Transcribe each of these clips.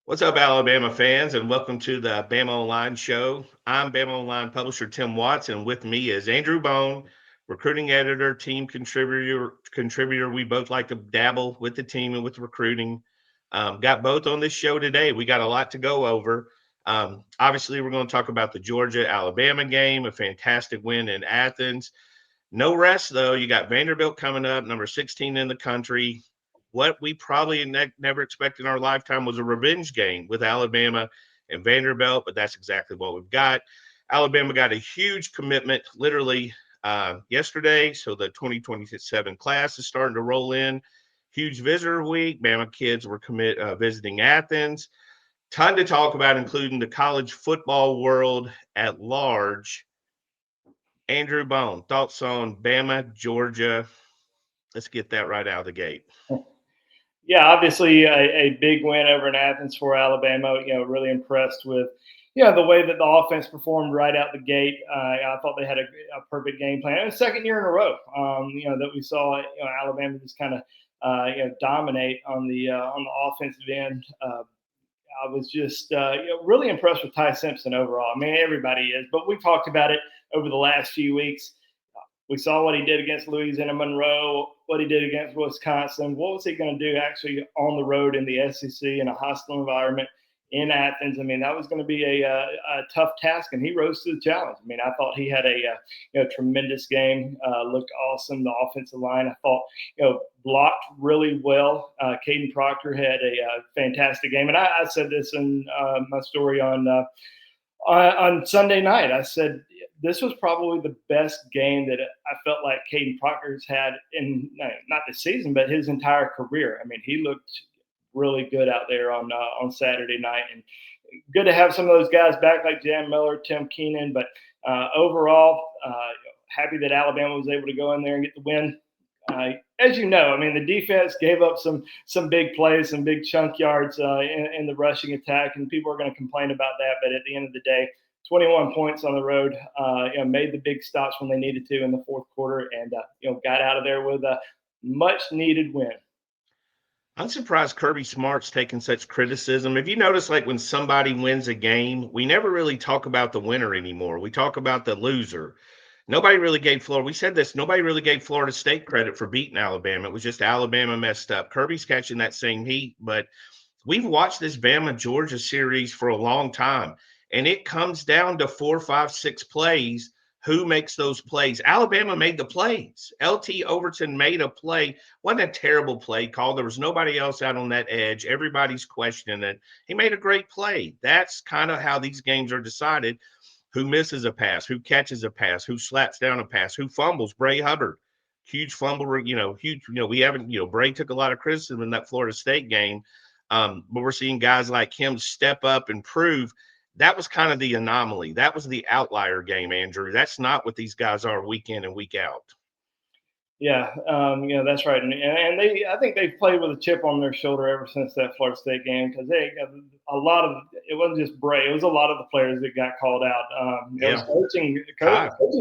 What's up, Alabama fans, and welcome to the BamaOnLine show. I'm BamaOnLine publisher Tim Watts, and with me is Andrew Bone, recruiting editor, team contributor. We both like to dabble with the team and with recruiting. Got both on this show today. We got a lot to go over. Obviously, we're going to talk about the Georgia-Alabama game, a fantastic win in Athens. No rest, though. You got Vanderbilt coming up, number 16 in the country. What we probably never expected in our lifetime was a revenge game with Alabama and Vanderbilt, but that's exactly what we've got. Alabama got a huge commitment literally yesterday, so the 2027 class is starting to roll in. Huge visitor week. Bama kids were visiting Athens. Ton to talk about, including the college football world at large. Andrew Bone, thoughts on Bama, Georgia? Let's get that right out of the gate. Yeah, obviously a big win over in Athens for Alabama. Really impressed with the way that the offense performed right out the gate. I thought they had a perfect game plan. And second year in a row, that we saw Alabama just kind of dominate on the offensive end. I was just really impressed with Ty Simpson overall. I mean, everybody is, but we talked about it over the last few weeks. We saw what he did against Louisiana Monroe, what he did against Wisconsin. What was he going to do actually on the road in the SEC in a hostile environment in Athens? I mean, that was going to be a tough task, and he rose to the challenge. I mean, I thought he had a tremendous game, looked awesome. The offensive line, I thought, blocked really well. Caden Proctor had a fantastic game, and I said this in my story on Sunday night. I said this was probably the best game that I felt like Caden Proctor's had in not this season, but his entire career. I mean, he looked really good out there on Saturday night, and good to have some of those guys back like Jam Miller, Tim Keenan. But overall, happy that Alabama was able to go in there and get the win. As you know, I mean, the defense gave up some big plays, some big chunk yards in the rushing attack, and people are going to complain about that. But at the end of the day, 21 points on the road, made the big stops when they needed to in the fourth quarter, and got out of there with a much needed win. I'm surprised Kirby Smart's taking such criticism. If you notice, like when somebody wins a game, we never really talk about the winner anymore. We talk about the loser. Nobody really gave Florida. We said this. Nobody really gave Florida State credit for beating Alabama. It was just Alabama messed up. Kirby's catching that same heat, but we've watched this Bama Georgia series for a long time, and it comes down to 4, 5, 6 plays. Who makes those plays? Alabama made the plays. LT Overton made a play. Wasn't a terrible play call. There was nobody else out on that edge. Everybody's questioning it. He made a great play. That's kind of how these games are decided. Who misses a pass? Who catches a pass? Who slaps down a pass? Who fumbles? Bray Hubbard, huge fumble. Huge. We haven't. Bray took a lot of criticism in that Florida State game, but we're seeing guys like him step up and prove. That was kind of the anomaly. That was the outlier game, Andrew. That's not what these guys are week in and week out. Yeah, that's right, and I think they've played with a chip on their shoulder ever since that Florida State game because they a lot of it wasn't just Bray, it was a lot of the players that got called out. Yeah, coaching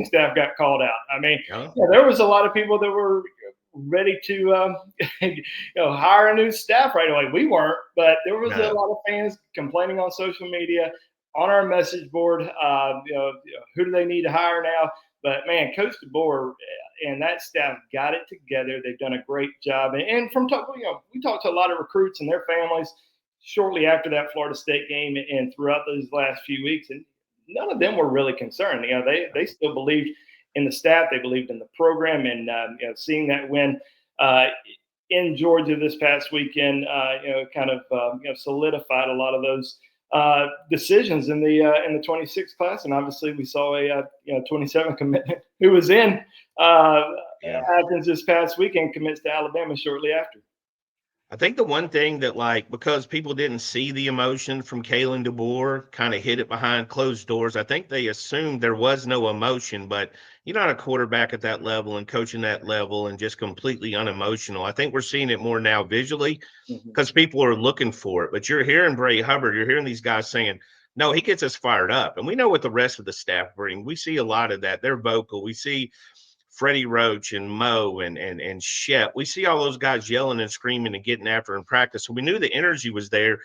staff got called out. I mean, yeah. there was a lot of people that were ready to hire a new staff right away. We weren't, but there was a No. lot of fans complaining on social media, on our message board. Who do they need to hire now? But man, Coach DeBoer and that staff got it together. They've done a great job. And from we talked to a lot of recruits and their families shortly after that Florida State game and throughout those last few weeks, and none of them were really concerned. They still believed in the staff, they believed in the program, and seeing that win in Georgia this past weekend, kind of solidified a lot of those decisions in the 26 class, and obviously we saw a 27 commitment who was in Athens this past weekend commits to Alabama shortly after. I think the one thing that, because people didn't see the emotion from Kalen DeBoer, kind of hid it behind closed doors. I think they assumed there was no emotion, but you're not a quarterback at that level and coaching that level and just completely unemotional. I think we're seeing it more now visually because people are looking for it. But you're hearing Bray Hubbard, you're hearing these guys saying, no, he gets us fired up. And we know what the rest of the staff bring. We see a lot of that. They're vocal. We see Freddie Roach and Mo and Shep. We see all those guys yelling and screaming and getting after in practice. So we knew the energy was there.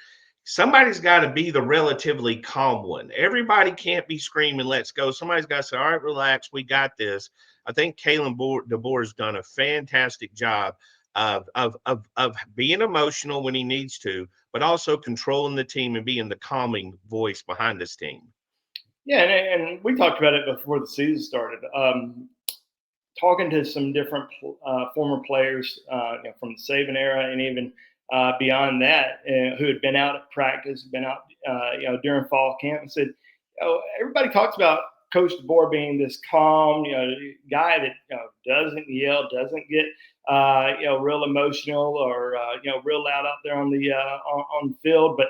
somebody's got to be the relatively calm one. Everybody can't be screaming, let's go. Somebody's got to say, all right, relax, we got this. I think Kalen DeBoer has done a fantastic job of being emotional when he needs to, but also controlling the team and being the calming voice behind this team. Yeah, and we talked about it before the season started. Talking to some different former players from the Saban era and even beyond that, who had been out at practice, been out during fall camp, and said, everybody talks about Coach DeBoer being this calm, guy that doesn't yell, doesn't get real emotional or real loud out there on the field, but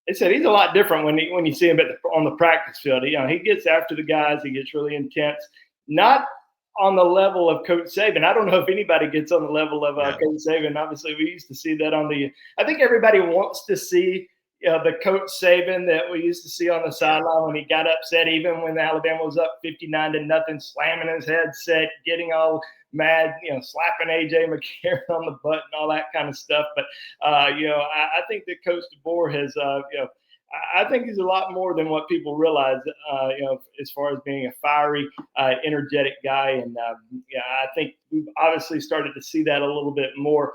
they said he's a lot different when you see him on the practice field. He gets after the guys, he gets really intense. Not on the level of Coach Saban. I don't know if anybody gets on the level of Coach Saban. Obviously, we used to see that on the. I think everybody wants to see the Coach Saban that we used to see on the sideline when he got upset, even when Alabama was up 59-0, slamming his headset, getting all mad, slapping AJ McCarron on the butt and all that kind of stuff. But I think that Coach DeBoer has I think he's a lot more than what people realize, as far as being a fiery, energetic guy. And I think we've obviously started to see that a little bit more.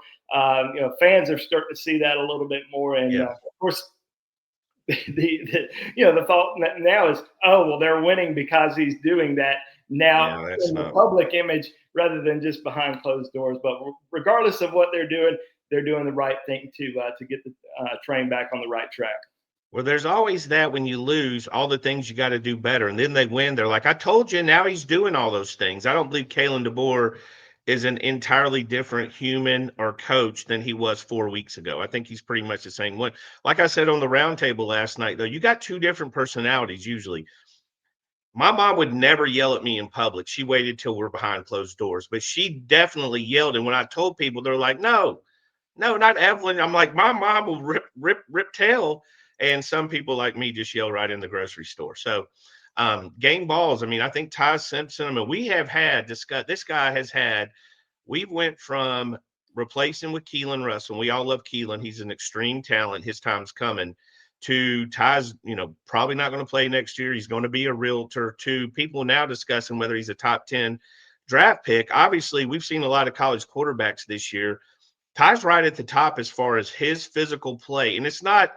Fans are starting to see that a little bit more. And of course, the thought now is, oh, well, they're winning because he's doing that now in the public image rather than just behind closed doors. But regardless of what they're doing the right thing to get the train back on the right track. Well, there's always that when you lose, all the things you got to do better. And then they win. They're like, I told you, now he's doing all those things. I don't believe Kalen DeBoer is an entirely different human or coach than he was 4 weeks ago. I think he's pretty much the same one. Like I said on the roundtable last night, though, you got two different personalities usually. My mom would never yell at me in public. She waited till we're behind closed doors, but she definitely yelled. And when I told people, they're like, no, not Evelyn. I'm like, my mom will rip tail. And some people like me just yell right in the grocery store. So game balls. I mean, I think Ty Simpson, I mean, we have had this guy has had, we went from replacing with Keelan Russell. We all love Keelan. He's an extreme talent. His time's coming. To Ty's, probably not going to play next year. He's going to be a realtor. To people now discussing whether he's a top 10 draft pick. Obviously, we've seen a lot of college quarterbacks this year. Ty's right at the top as far as his physical play. And it's not,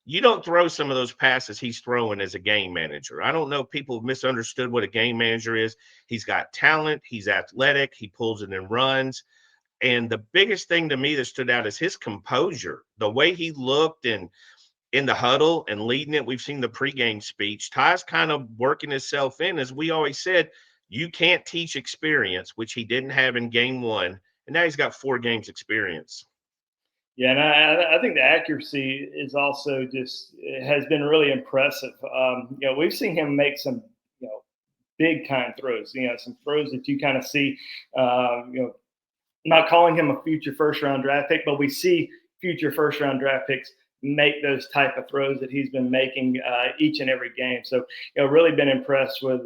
you don't throw some of those passes he's throwing as a game manager. I don't know. People have misunderstood what a game manager is. He's got talent. He's athletic. He pulls it and runs. And the biggest thing to me that stood out is his composure, the way he looked and in the huddle and leading it. We've seen the pregame speech. Ty's kind of working himself in. As we always said, you can't teach experience, which he didn't have in game one. And now he's got 4 games experience. Yeah, and I think the accuracy is also has been really impressive. We've seen him make some, big time throws. Some throws that you kind of see. Not calling him a future first round draft pick, but we see future first round draft picks make those type of throws that he's been making each and every game. So, really been impressed with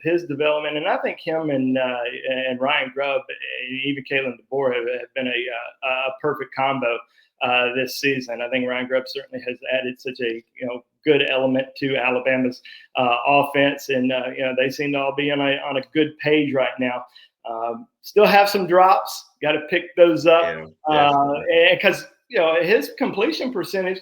his development, and I think him and Ryan Grubb, and even Kalen DeBoer have been a perfect combo this season. I think Ryan Grubb certainly has added such a good element to Alabama's offense, and they seem to all be on a good page right now. Still have some drops, got to pick those up, because his completion percentage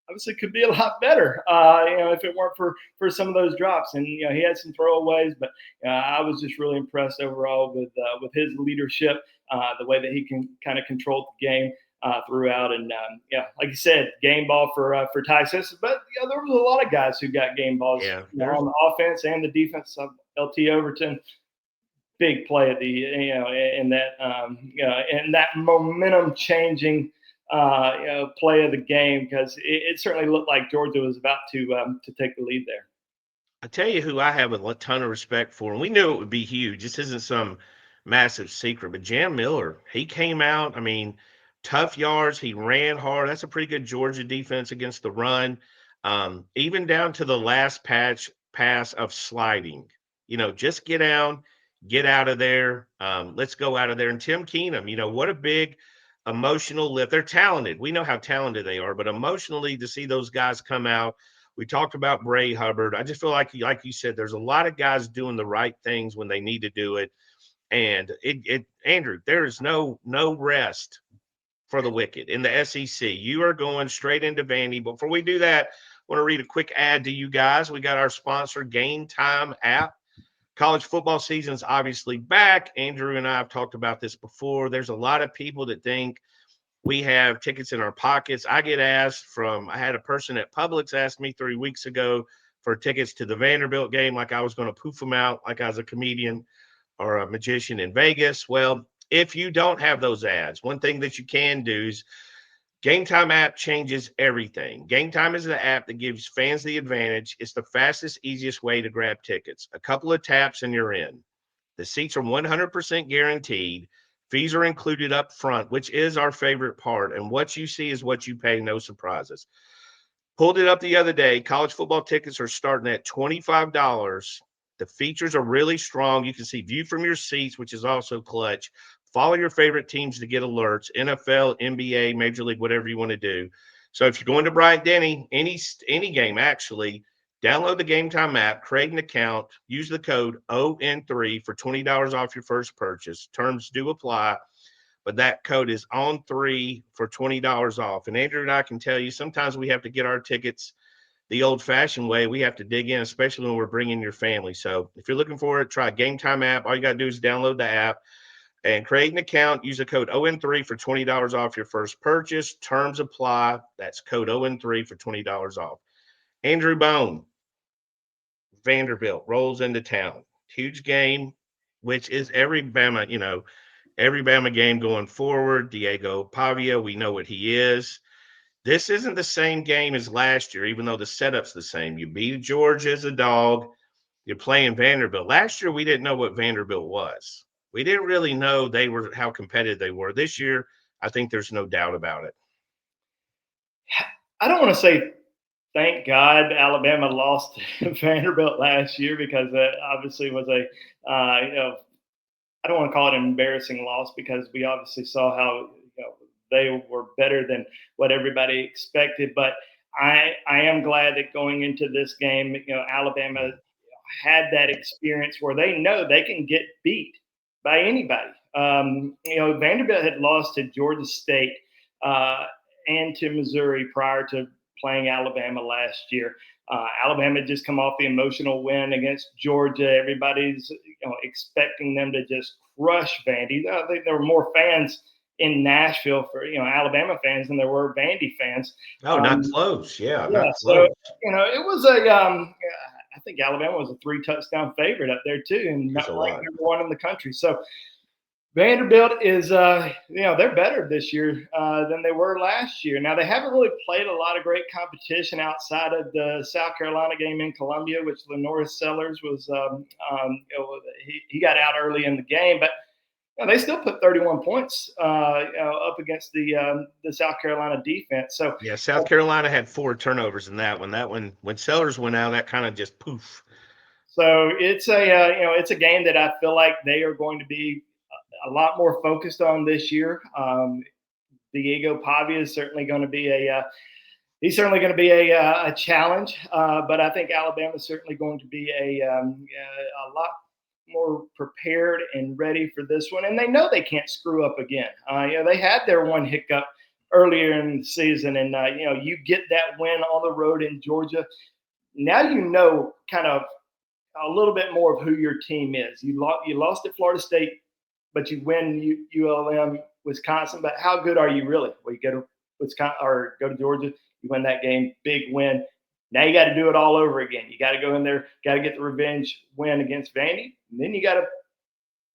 obviously could be a lot better, if it weren't for some of those drops. And he had some throwaways, but I was just really impressed overall with his leadership, the way that he can kind of control the game throughout. And like you said, game ball for Ty Simpson. But there was a lot of guys who got game balls on the offense and the defense. LT Overton. Big play at the in that momentum changing play of the game, because it certainly looked like Georgia was about to take the lead there. I tell you who I have a ton of respect for, and we knew it would be huge. This isn't some massive secret, but Jam Miller, he came out. I mean, tough yards. He ran hard. That's a pretty good Georgia defense against the run. Even down to the last pass of sliding. Just get down. Get out of there. Let's go out of there. And Tim Keenum, what a big emotional lift. They're talented. We know how talented they are, but emotionally to see those guys come out. We talked about Bray Hubbard. I just feel like you said, there's a lot of guys doing the right things when they need to do it. And Andrew, there is no rest for the wicked in the SEC. You are going straight into Vandy. Before we do that, I want to read a quick ad to you guys. We got our sponsor, Game Time app. College football season is obviously back. Andrew and I have talked about this before. There's a lot of people that think we have tickets in our pockets. I had a person at Publix ask me 3 weeks ago for tickets to the Vanderbilt game, like I was going to poof them out like I was a comedian or a magician in Vegas. Well, if you don't have those ads, one thing that you can do is Game Time app changes everything. Game Time is the app that gives fans the advantage. It's the fastest, easiest way to grab tickets. A couple of taps and you're in. The seats are 100% guaranteed. Fees are included up front, which is our favorite part. And what you see is what you pay, no surprises. Pulled it up the other day. College football tickets are starting at $25. The features are really strong. You can see view from your seats, which is also clutch. Follow your favorite teams to get alerts, NFL, NBA, Major League, whatever you want to do. So if you're going to Bryant-Denny, any game actually, download the Game Time app, create an account, use the code ON3 for $20 off your first purchase. Terms do apply, but that code is ON3 for $20 off. And Andrew and I can tell you, sometimes we have to get our tickets the old-fashioned way. We have to dig in, especially when we're bringing your family. So if you're looking for it, try Game Time app. All you got to do is download the app and create an account. Use the code ON3 for $20 off your first purchase. Terms apply. That's code ON3 for $20 off. Andrew Bone, Vanderbilt rolls into town. Huge game, which is every Bama game going forward. Diego Pavia, we know what he is. This isn't the same game as last year, even though the setup's the same. You beat Georgia as a dog. You're playing Vanderbilt. Last year, we didn't know what Vanderbilt was. We didn't really know how competitive they were. This year, I think there's no doubt about it. I don't want to say thank God Alabama lost to Vanderbilt last year, because that obviously was I don't want to call it an embarrassing loss, because we obviously saw how they were better than what everybody expected. But I am glad that going into this game, Alabama had that experience where they know they can get beat by anybody. Vanderbilt had lost to Georgia State and to Missouri prior to playing Alabama last year. Alabama had just come off the emotional win against Georgia. Everybody's expecting them to just crush Vandy. I think there were more fans in Nashville for Alabama fans than there were Vandy fans. Oh, not close. Yeah, Yeah, not so close. it was I think Alabama was a 3-touchdown favorite up there too, and not ranked number one in the country. So Vanderbilt is, they're better this year than they were last year. Now, they haven't really played a lot of great competition outside of the South Carolina game in Columbia, which Lenoris Sellers was, he got out early in the game, but they still put 31 points up against the South Carolina defense. So yeah, South Carolina had 4 turnovers in that one. That one, when Sellers went out, that kind of just poof. So it's it's a game that I feel like they are going to be a lot more focused on this year. Diego Pavia is certainly going to be a challenge, but I think Alabama is certainly going to be a lot more prepared and ready for this one, and they know they can't screw up again. They had their one hiccup earlier in the season, and you get that win on the road in Georgia. Now kind of a little bit more of who your team is. You lost at Florida State, but you win ULM, Wisconsin. But how good are you really? Well, you go to Wisconsin or go to Georgia, you win that game, big win. Now you got to do it all over again. You got to go in there, got to get the revenge win against Vandy, and then you got to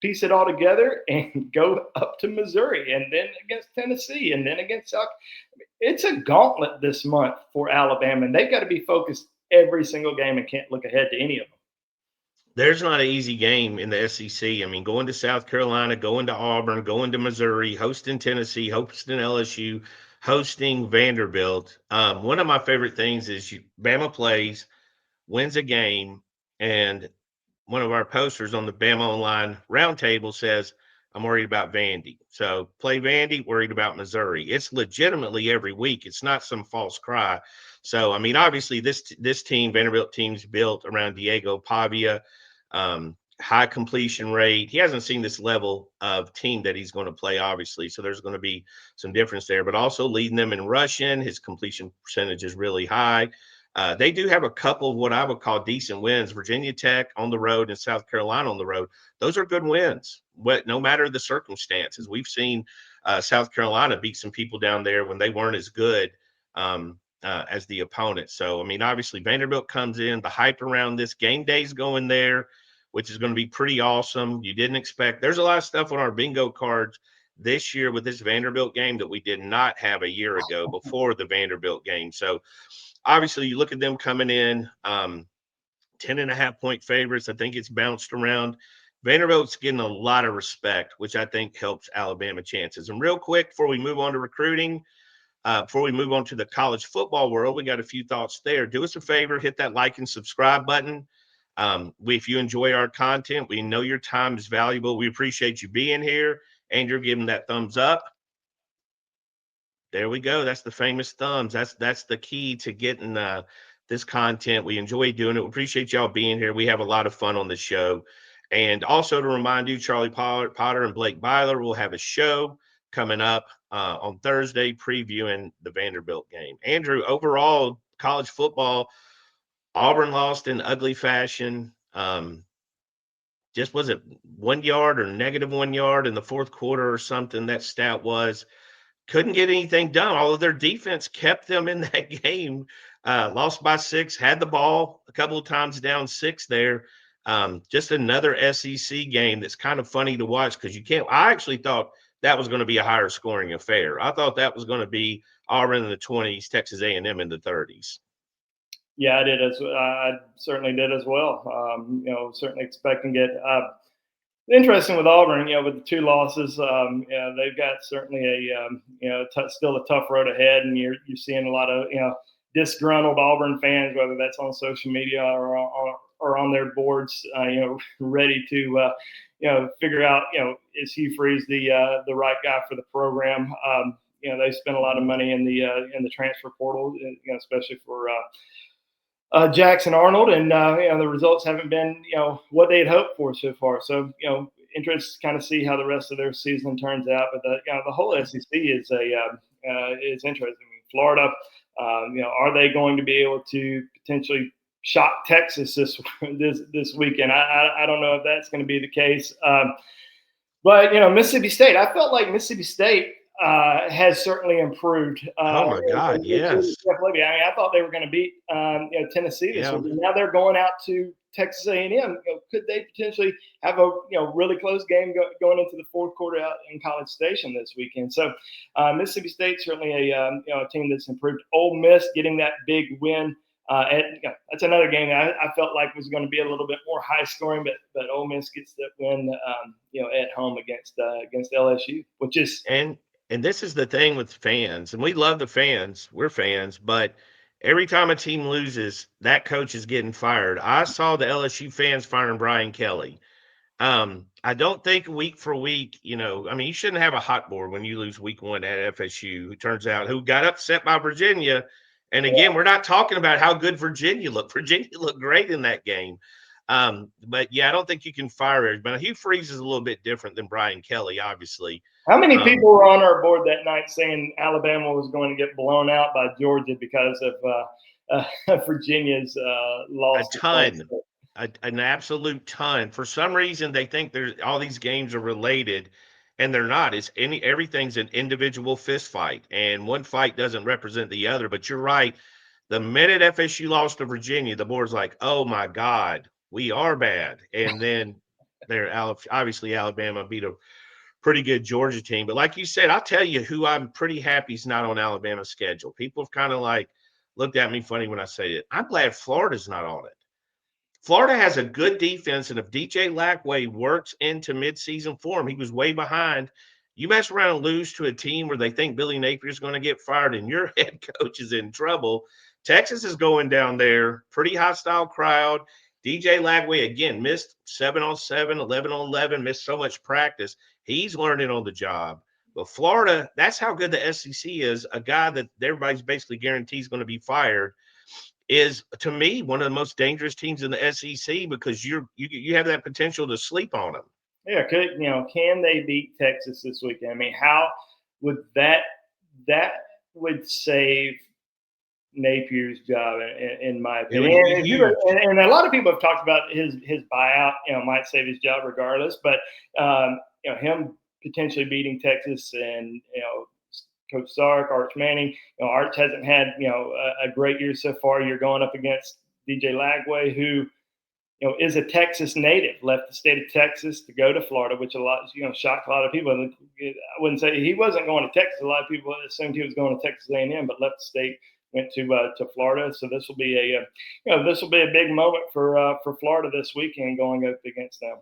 piece it all together and go up to Missouri, and then against Tennessee, and then against South. It's a gauntlet this month for Alabama, and they've got to be focused every single game and can't look ahead to any of them. There's not an easy game in the SEC. I mean, going to South Carolina, going to Auburn, going to Missouri, hosting Tennessee, hosting LSU, hosting Vanderbilt. One of my favorite things is Bama plays, wins a game, and one of our posters on the BamaOnLine roundtable says, I'm worried about Vandy. So play Vandy, worried about Missouri. It's legitimately every week. It's not some false cry. So I mean, obviously this team, Vanderbilt team's built around Diego Pavia, high completion rate. He hasn't seen this level of team that he's going to play, obviously. So there's going to be some difference there, but also leading them in rushing. His completion percentage is really high. They do have a couple of what I would call decent wins. Virginia Tech on the road and South Carolina on the road. Those are good wins. No matter the circumstances, we've seen South Carolina beat some people down there when they weren't as good as the opponent. So, I mean, obviously Vanderbilt comes in, the hype around this game day's going there, which is going to be pretty awesome. You didn't expect. There's a lot of stuff on our bingo cards this year with this Vanderbilt game that we did not have a year ago before the Vanderbilt game. So obviously you look at them coming in 10.5 point favorites. I think it's bounced around. Vanderbilt's getting a lot of respect, which I think helps Alabama chances. And real quick, before we move on to recruiting, before we move on to the college football world, we got a few thoughts there. Do us a favor, hit that like and subscribe button. If you enjoy our content, we know your time is valuable. We appreciate you being here, and you're giving that thumbs up. There we go. That's the famous thumbs. That's the key to getting this content. We enjoy doing it. We appreciate y'all being here. We have a lot of fun on the show. And also to remind you, Charlie Potter and Blake Byler will have a show coming up on Thursday previewing the Vanderbilt game. Andrew, overall, college football, Auburn lost in ugly fashion. Just was it 1 yard or -1 yard in the fourth quarter or something? That stat was. Couldn't get anything done. Although their defense kept them in that game. Lost by 6, had the ball a couple of times down 6 there. Just another SEC game that's kind of funny to watch because you can't. I actually thought that was going to be a higher scoring affair. I thought that was going to be Auburn in the 20s, Texas A&M in the 30s. Yeah, I certainly did as well. Certainly expecting it. Interesting with Auburn, with the 2 losses, they've got certainly still a tough road ahead, and you're seeing a lot of disgruntled Auburn fans, whether that's on social media or on their boards, ready to figure out is Hugh Freeze the right guy for the program. They spent a lot of money in the transfer portal, especially for Jackson Arnold, and the results haven't been what they had hoped for so far. So interest to kind of see how the rest of their season turns out. But the whole SEC is interesting. I mean, Florida, are they going to be able to potentially shock Texas this weekend? I don't know if that's going to be the case. But Mississippi State, I felt like Mississippi State has certainly improved. Oh my God, yes. I thought they were going to beat Tennessee this week. Now they're going out to Texas A&M. Could they potentially have a really close game going into the fourth quarter out in College Station this weekend? So Mississippi State certainly a team that's improved. Ole Miss getting that big win. That's another game that I felt like was going to be a little bit more high scoring, but Ole Miss gets that win, at home against LSU, which is and this is the thing with fans, and we love the fans. We're fans, but every time a team loses, that coach is getting fired. I saw the LSU fans firing Brian Kelly. I don't think week for week, you shouldn't have a hot board when you lose week 1 at FSU, who got upset by Virginia. And again, we're not talking about how good Virginia looked. Virginia looked great in that game. But yeah, I don't think you can fire everybody. Hugh Freeze is a little bit different than Brian Kelly, obviously. How many people were on our board that night saying Alabama was going to get blown out by Georgia because of Virginia's loss? A ton. An absolute ton. For some reason, they think all these games are related, and they're not. Everything's an individual fist fight, and one fight doesn't represent the other. But you're right. The minute FSU lost to Virginia, the board's like, "Oh my God, we are bad." And then obviously Alabama beat a pretty good Georgia team. But like you said, I'll tell you who I'm pretty happy is not on Alabama's schedule. People have kind of looked at me funny when I say it. I'm glad Florida's not on it. Florida has a good defense, and if DJ Lackway works into midseason form, he was way behind. You mess around and lose to a team where they think Billy Napier is going to get fired and your head coach is in trouble. Texas is going down there, pretty hostile crowd. DJ Lackway, again, missed 7-on-7, 11-on-11, missed so much practice. He's learning on the job. But Florida, that's how good the SEC is. A guy that everybody's basically guarantees going to be fired is, to me, one of the most dangerous teams in the SEC because you have that potential to sleep on them. Yeah, can they beat Texas this weekend? I mean, how would that would save Napier's job, in my It opinion. would be huge. And a lot of people have talked about his buyout. Might save his job regardless. But him potentially beating Texas and Coach Sark, Arch Manning. Arch hasn't had a great year so far. You're going up against DJ Lagway, who is a Texas native, left the state of Texas to go to Florida, which shocked a lot of people. I wouldn't say he wasn't going to Texas. A lot of people assumed he was going to Texas A&M, but left the state, went to Florida. So this will be a big moment for Florida this weekend going up against them.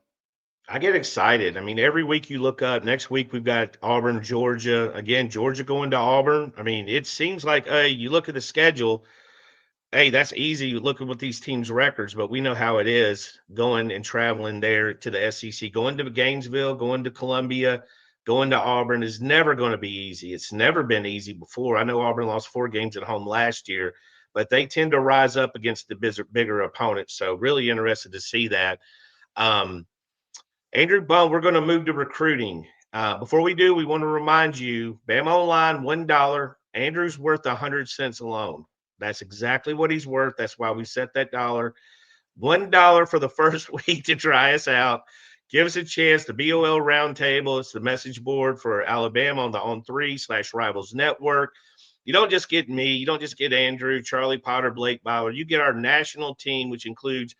I get excited. I mean, every week you look up. Next week we've got Auburn, Georgia. Again, Georgia going to Auburn. I mean, it seems like, you look at the schedule. Hey, that's easy looking with these teams' records, but we know how it is going and traveling there to the SEC. Going to Gainesville, going to Columbia, going to Auburn is never going to be easy. It's never been easy before. I know Auburn lost 4 games at home last year, but they tend to rise up against the bigger opponents. So really interested to see that. Andrew Bone, we're going to move to recruiting. Before we do, we want to remind you, BamaOnLine, $1. Andrew's worth 100 cents alone. That's exactly what he's worth. That's why we set that dollar. $1 for the first week to try us out. Give us a chance. The BOL Roundtable. It's the message board for Alabama on the On3/Rivals Network. You don't just get me. You don't just get Andrew, Charlie Potter, Blake Byler. You get our national team, which includes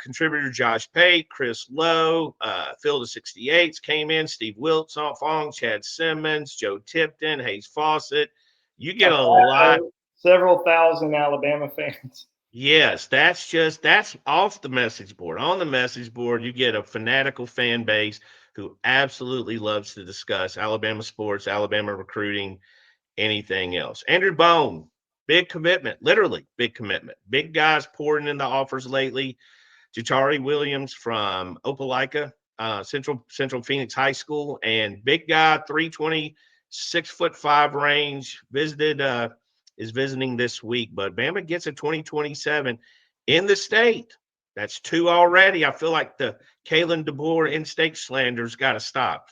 contributor Josh Pate, Chris Lowe, Phil the 68s came in, Steve Wiltfong, Chad Simmons, Joe Tipton, Hayes Fawcett. You get a lot. Several thousand Alabama fans. Yes, that's off the message board. On the message board, you get a fanatical fan base who absolutely loves to discuss Alabama sports, Alabama recruiting, anything else. Andrew Bone, big commitment, literally big commitment. Big guys pouring in the offers lately. Jatari Williams from Opelika, Central Phoenix High School, and big guy, 320, 6'5" range, is visiting this week. But Bama gets a 2027 in the state. That's 2 already. I feel like the Kalen DeBoer in-state slander's got to stop.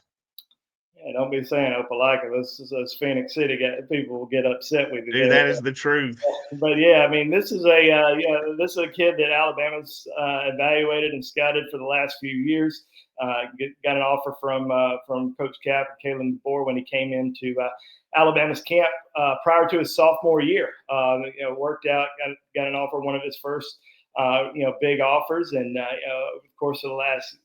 Yeah, don't be saying Opelika. Those Phoenix City people will get upset with you. Dude, that is the truth. But yeah, I mean, this is a kid that Alabama's evaluated and scouted for the last few years. Got an offer from Coach Cap and Kalen DeBoer when he came into Alabama's camp prior to his sophomore year. Worked out, got an offer, one of his first big offers, and of course, for the last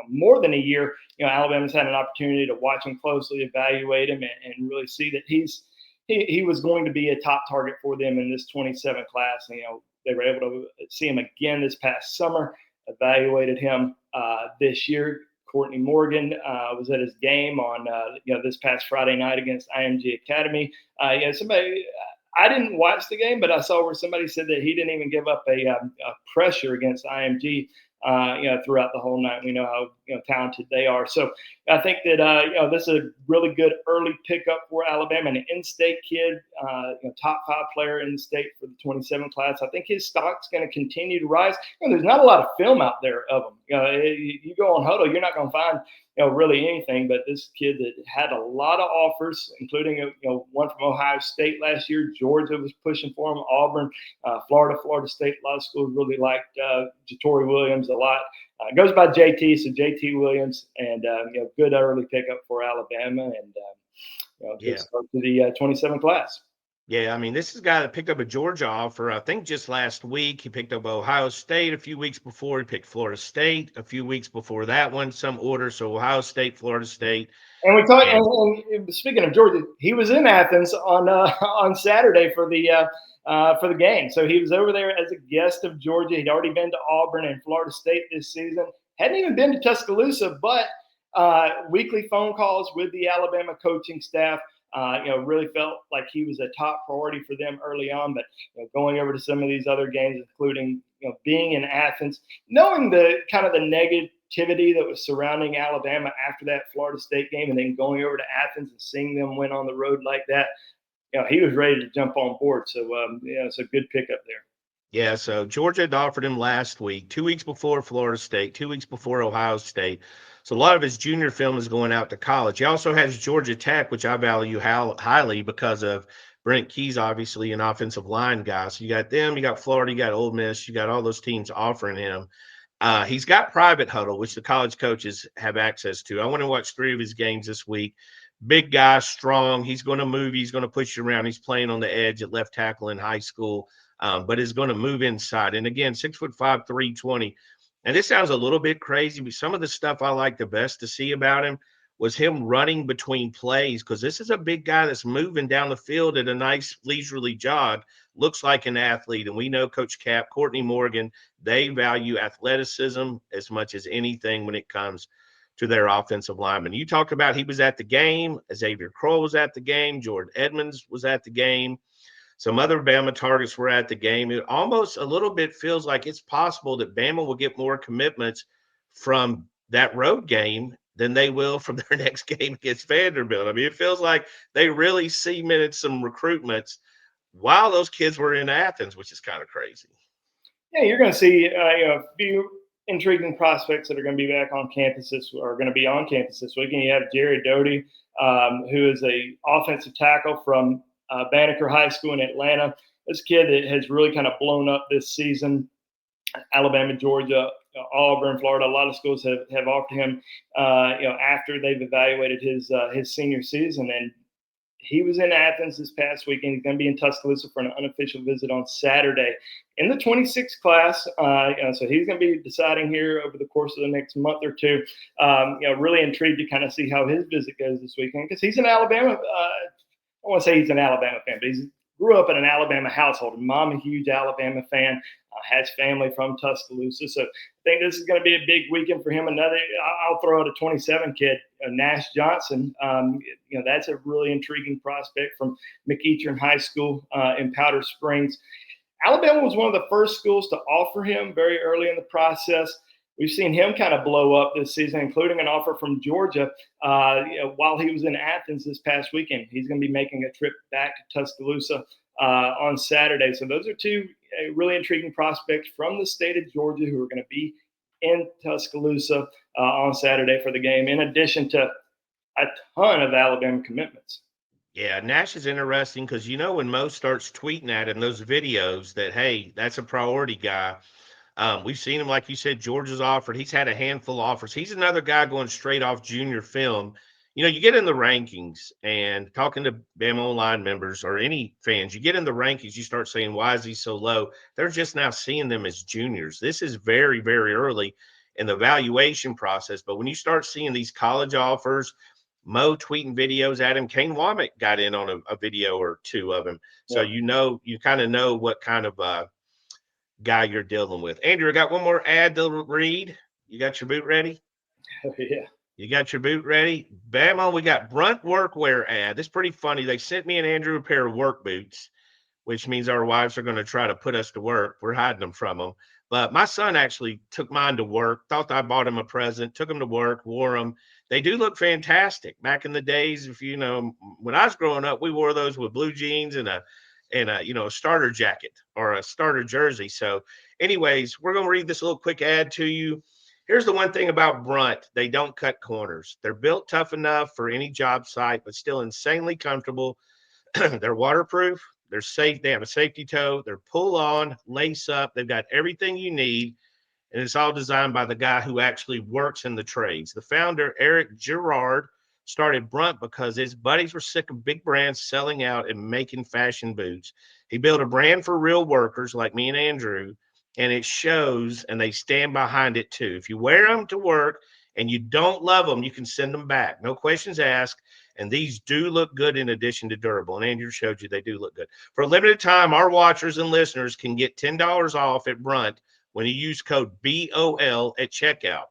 more than a year, Alabama's had an opportunity to watch him closely, evaluate him, and really see that he was going to be a top target for them in this 27 class. And, they were able to see him again this past summer, evaluated him this year. Courtney Morgan was at his game on this past Friday night against IMG Academy. Somebody. I didn't watch the game, but I saw where somebody said that he didn't even give up a pressure against IMG throughout the whole night. We know how talented they are. So I think that this is a really good early pickup for Alabama, an in-state kid, top 5 player in the state for the 27 class. I think his stock's going to continue to rise. There's not a lot of film out there of him. You go on Huddle, you're not going to find really anything. But this kid that had a lot of offers, including one from Ohio State last year. Georgia was pushing for him. Auburn, Florida State. A lot of schools really liked Jatari Williams a lot. Goes by JT, so JT Williams, and good early pickup for Alabama, and good start to the 27 class. Yeah, I mean, this is a guy that picked up a Georgia offer, I think just last week. He picked up Ohio State a few weeks before. He picked Florida State a few weeks before that one, some order. So Ohio State, Florida State. And we talked. And speaking of Georgia, he was in Athens on Saturday for the game. So he was over there as a guest of Georgia. He'd already been to Auburn and Florida State this season. Hadn't even been to Tuscaloosa, but weekly phone calls with the Alabama coaching staff. Really felt like he was a top priority for them early on. But going over to some of these other games, including being in Athens, knowing the kind of the negative negativity that was surrounding Alabama after that Florida State game, and then going over to Athens and seeing them win on the road like that, he was ready to jump on board. So, it's a good pickup there. Yeah, so Georgia had offered him last week, 2 weeks before Florida State, 2 weeks before Ohio State. So a lot of his junior film is going out to college. He also has Georgia Tech, which I value highly because of Brent Key's obviously an offensive line guy. So you got them, you got Florida, you got Ole Miss, you got all those teams offering him. He's got private huddle, which the college coaches have access to. I want to watch 3 of his games this week. Big guy, strong. He's going to move. He's going to push you around. He's playing on the edge at left tackle in high school, but is going to move inside. And again, 6'5", 320. And this sounds a little bit crazy, but some of the stuff I like the best to see about him was him running between plays, because this is a big guy that's moving down the field at a nice leisurely jog, looks like an athlete. And we know Coach Cap, Courtney Morgan, they value athleticism as much as anything when it comes to their offensive linemen. You talked about he was at the game. Xavier Kroll was at the game. Jordan Edmonds was at the game. Some other Bama targets were at the game. It almost a little bit feels like it's possible that Bama will get more commitments from that road game than they will from their next game against Vanderbilt. I mean, it feels like they really cemented some recruitments while those kids were in Athens, which is kind of crazy. Yeah, you're going to see a few intriguing prospects that are going to be back on campus are going to be on campus this week. And you have Jerry Doty, who is a offensive tackle from Banneker High School in Atlanta. This kid that has really kind of blown up this season. Alabama, Georgia, Auburn, Florida, a lot of schools have offered him, after they've evaluated his senior season. And he was in Athens this past weekend. He's going to be in Tuscaloosa for an unofficial visit on Saturday in the 26 class. So he's going to be deciding here over the course of the next month or two. Really intrigued to kind of see how his visit goes this weekend, because he's an Alabama. I want to say he's an Alabama fan, but he grew up in an Alabama household. Mom, a huge Alabama fan, has family from Tuscaloosa. So I think this is going to be a big weekend for him. I'll throw out a 27 kid, Nash Johnson. That's a really intriguing prospect from McEachern High School in Powder Springs. Alabama was one of the first schools to offer him very early in the process. We've seen him kind of blow up this season, including an offer from Georgia while he was in Athens this past weekend. He's going to be making a trip back to Tuscaloosa on Saturday. So those are two really intriguing prospects from the state of Georgia who are going to be in Tuscaloosa on Saturday for the game, in addition to a ton of Alabama commitments. Yeah, Nash is interesting because, when Mo starts tweeting at him those videos that, hey, that's a priority guy. We've seen him, like you said, Georgia's offered. He's had a handful of offers. He's another guy going straight off junior film. You get in the rankings and talking to BamaOnLine members or any fans, you get in the rankings, you start saying, why is he so low? They're just now seeing them as juniors. This is very, very early in the evaluation process. But when you start seeing these college offers, Mo tweeting videos at him, Kane Womack got in on a video or two of him. So, Yeah. you kind of know what kind of guy you're dealing with. Andrew, I got one more ad to read. You got your boot ready? Yeah. You got your boot ready? Bama, we got Brunt Workwear ad. This is pretty funny. They sent me and Andrew a pair of work boots, which means our wives are going to try to put us to work. We're hiding them from them. But my son actually took mine to work, thought I bought him a present, took them to work, wore them. They do look fantastic. Back in the days, when I was growing up, we wore those with blue jeans and a starter jacket or a starter jersey. So anyways, we're going to read this little quick ad to you. Here's the one thing about Brunt. They don't cut corners. They're built tough enough for any job site, but still insanely comfortable. They're waterproof. They're safe. They have a safety toe. They're pull on, lace up. They've got everything you need. And it's all designed by the guy who actually works in the trades. The founder, Eric Girard, started Brunt because his buddies were sick of big brands selling out and making fashion boots. He built a brand for real workers like me and Andrew, and it shows, and they stand behind it too. If you wear them to work and you don't love them, you can send them back. No questions asked. And these do look good in addition to durable. And Andrew showed you they do look good. For a limited time, our watchers and listeners can get $10 off at Brunt when you use code BOL at checkout.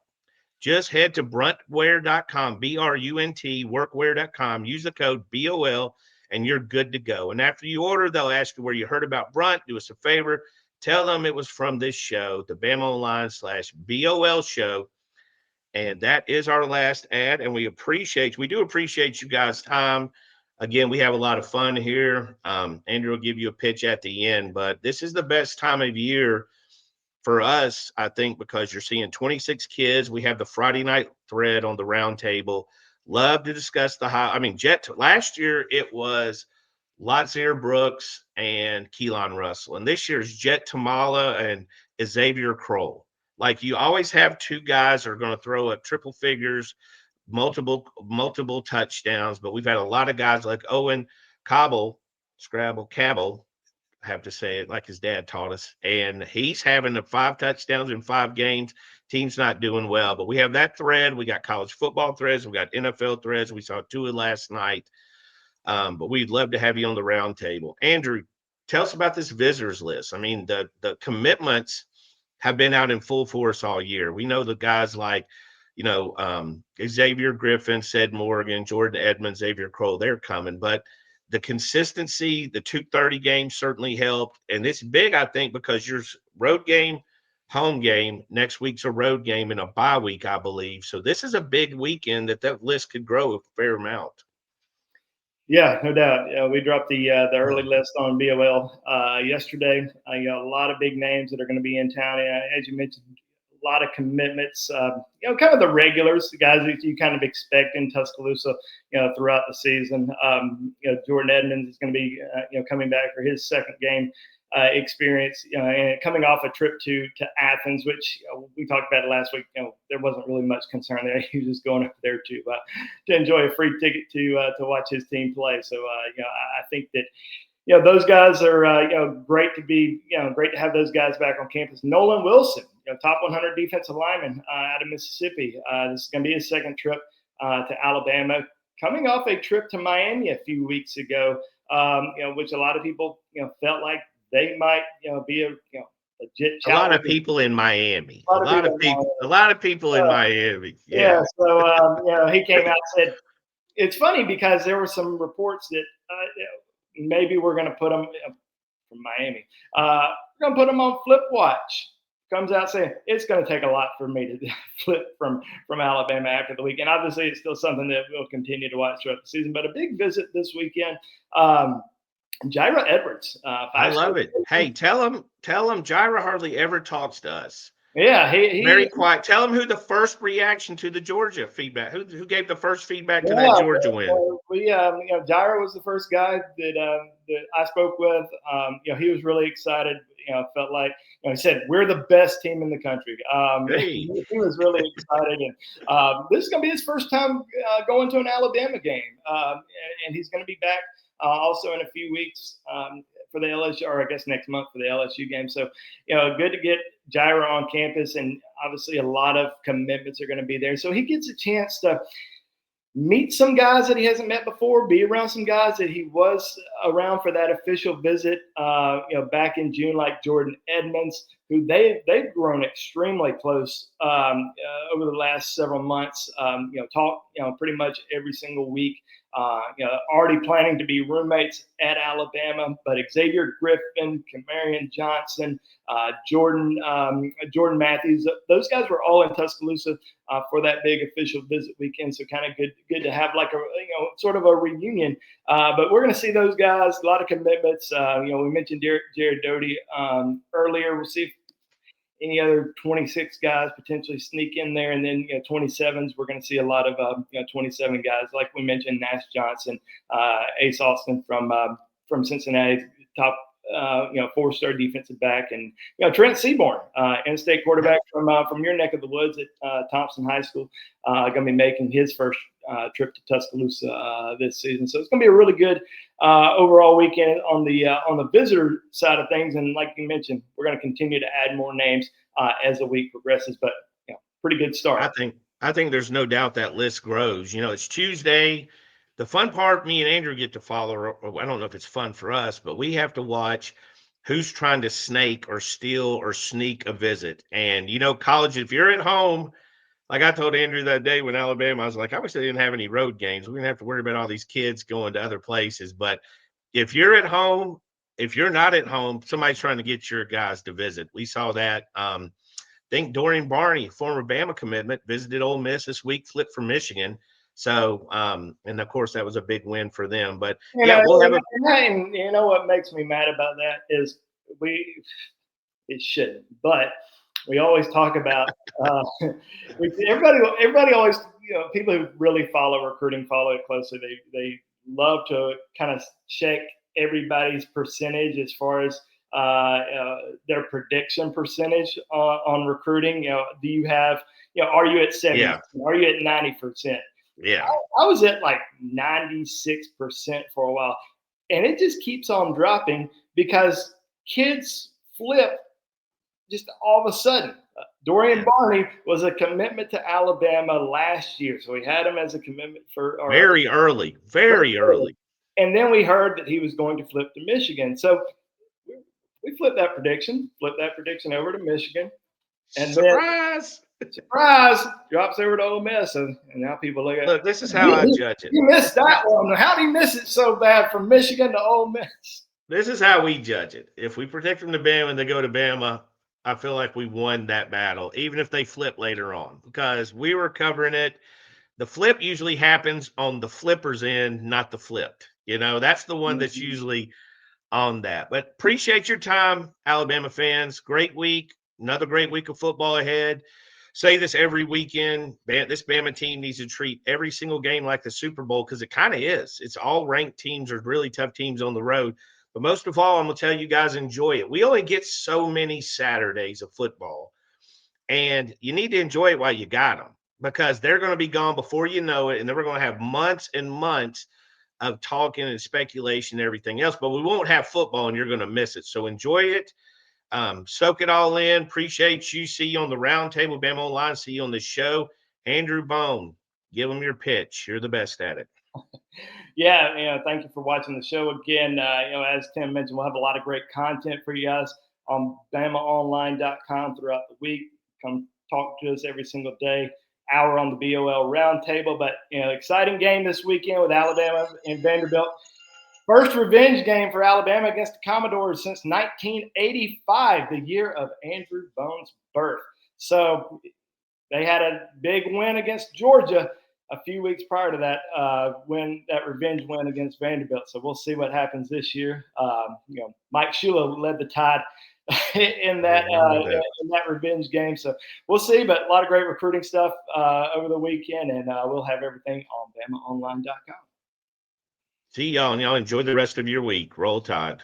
Just head to bruntwear.com, B-R-U-N-T, workwear.com. Use the code BOL, and you're good to go. And after you order, they'll ask you where you heard about Brunt. Do us a favor. Tell them it was from this show, the BamaOnLine /BOL show. And that is our last ad. And we do appreciate you guys' time. Again, we have a lot of fun here. Andrew will give you a pitch at the end, but this is the best time of year for us, I think, because you're seeing 26 kids. We have the Friday night thread on the round table. Love to discuss last year it was Lotzir Brooks and Keelan Russell. And this year's Jet Tamala and Xavier Kroll. Like, you always have two guys that are going to throw up triple figures, multiple touchdowns. But we've had a lot of guys like Owen Cabell, have to say it like his dad taught us. And he's having the 5 touchdowns in 5 games. Team's not doing well. But we have that thread. We got college football threads. We got NFL threads. We saw Tua last night. But we'd love to have you on the round table. Andrew, tell us about this visitors list. I mean, the commitments have been out in full force all year. We know the guys like, Xavier Griffin, Ced Morgan, Jordan Edmonds, Xavier Kroll, they're coming. But the consistency, the 2:30 game certainly helped. And it's big, I think, because your road game, home game, next week's a road game and a bye week, I believe. So this is a big weekend that list could grow a fair amount. Yeah, no doubt. We dropped the early list on BOL yesterday. A lot of big names that are going to be in town. As you mentioned, a lot of commitments. Kind of the regulars, the guys that you kind of expect in Tuscaloosa, throughout the season. Jordan Edmonds is going to be, coming back for his second game experience, and coming off a trip to Athens, which we talked about last week. There wasn't really much concern there. He was just going up there to enjoy a free ticket to watch his team play. So I think that those guys are great to have those guys back on campus. Nolan Wilson, top 100 defensive lineman out of Mississippi. This is going to be his second trip to Alabama, coming off a trip to Miami a few weeks ago, which a lot of people felt like they might be a legit challenge. A lot of people in Miami. A lot of people in Miami. Yeah. So he came out and said, it's funny because there were some reports that maybe we're going to put him from Miami. We're going to put him on flip watch. Comes out saying it's going to take a lot for me to flip from Alabama after the weekend. Obviously, it's still something that we'll continue to watch throughout the season. But a big visit this weekend. Jaira Edwards. I love it. Hey, tell him Jaira hardly ever talks to us. Yeah, he very quiet. Tell him who the first reaction to the Georgia feedback, who gave the first feedback to that Georgia win. Jaira was the first guy that I spoke with. He was really excited. Felt like he said we're the best team in the country. He was really excited, and this is going to be his first time going to an Alabama game, and he's going to be back also in a few weeks for the LSU, or I guess next month for the LSU game. So, good to get Jaira on campus, and obviously a lot of commitments are going to be there. So he gets a chance to meet some guys that he hasn't met before, be around some guys that he was around for that official visit, back in June, like Jordan Edmonds, who they've grown extremely close over the last several months. Talk pretty much every single week. Already planning to be roommates at Alabama, but Xavier Griffin, Kamarion Johnson, Jordan Matthews, those guys were all in Tuscaloosa for that big official visit weekend. So kind of good to have like sort of a reunion. But we're going to see those guys, a lot of commitments. We mentioned Jared Doty earlier. We'll see if any other 26 guys potentially sneak in there, and then 27s. We're going to see a lot of 27 guys, like we mentioned, Nash Johnson, Ace Austin from Cincinnati, top 4-star defensive back, and Trent Seaborn, in-state quarterback from your neck of the woods at Thompson High School, going to be making his first trip to Tuscaloosa this season. So it's going to be a really good overall weekend on the visitor side of things. And like you mentioned, we're going to continue to add more names as the week progresses. But pretty good start. I think there's no doubt that list grows. It's Tuesday. The fun part, me and Andrew get to follow. I don't know if it's fun for us, but we have to watch who's trying to snake or steal or sneak a visit. And college, if you're at home. Like I told Andrew that day when Alabama, I was like, I wish they didn't have any road games. We're going to have to worry about all these kids going to other places. But if you're at home, if you're not at home, somebody's trying to get your guys to visit. We saw that. think Dorian Barney, former Bama commitment, visited Ole Miss this week, flipped from Michigan. So, and of course, that was a big win for them. But yeah, we'll have a. And you know what makes me mad about that is it shouldn't, but we always talk about everybody always, people who really follow recruiting follow it closely. They love to kind of check everybody's percentage as far as their prediction percentage on recruiting. Do you have, are you at 70? Yeah. Are you at 90%? Yeah. I was at like 96% for a while, and it just keeps on dropping because kids flip just all of a sudden. Dorian Barney was a commitment to Alabama last year, so we had him as a commitment for very early. And then we heard that he was going to flip to Michigan. So we flipped that prediction over to Michigan, and surprise, drops over to Ole Miss, and now people look. This is how I judge it. You missed that one. How did he miss it so bad from Michigan to Ole Miss? This is how we judge it. If we predict them to Bama and they go to Bama, I feel like we won that battle, even if they flip later on, because we were covering it. The flip usually happens on the flipper's end, not the flipped. That's the one that's usually on that. But appreciate your time, Alabama fans. Great week. Another great week of football ahead. Say this every weekend. This Bama team needs to treat every single game like the Super Bowl, because it kind of is. It's all ranked teams or really tough teams on the road. But most of all, I'm going to tell you guys, enjoy it. We only get so many Saturdays of football, and you need to enjoy it while you got them, because they're going to be gone before you know it, and then we're going to have months and months of talking and speculation and everything else, but we won't have football, and you're going to miss it. So enjoy it. Soak it all in. Appreciate you. See you on the roundtable, BamaOnLine. See you on the show. Andrew Bone, give them your pitch. You're the best at it. Yeah, thank you for watching the show again. As Tim mentioned, we'll have a lot of great content for you guys on BamaOnLine.com throughout the week. Come talk to us every single day. Hour on the BOL roundtable. But exciting game this weekend with Alabama and Vanderbilt. First revenge game for Alabama against the Commodores since 1985, the year of Andrew Bone's birth. So they had a big win against Georgia a few weeks prior to that, that revenge win against Vanderbilt. So we'll see what happens this year. Mike Shula led the Tide in that revenge game. So we'll see, but a lot of great recruiting stuff over the weekend, and we'll have everything on BamaOnLine.com. See y'all, and y'all enjoy the rest of your week. Roll Tide.